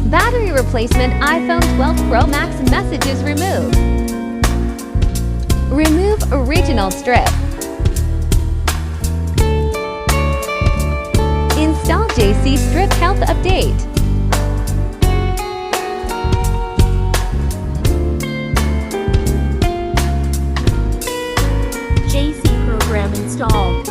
Battery replacement iPhone 12 Pro Max messages removed. Remove original strip. Install JC Strip Health Update. JC program installed.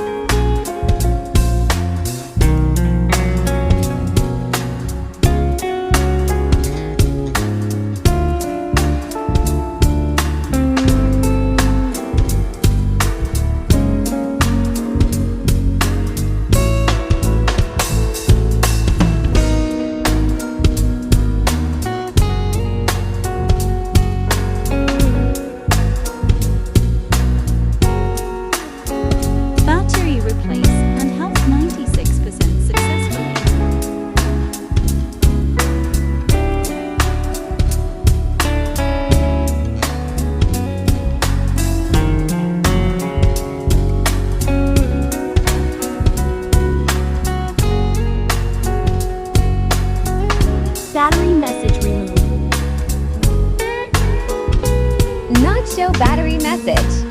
Battery replace and health 96% successfully. Battery message removed. Not show battery message.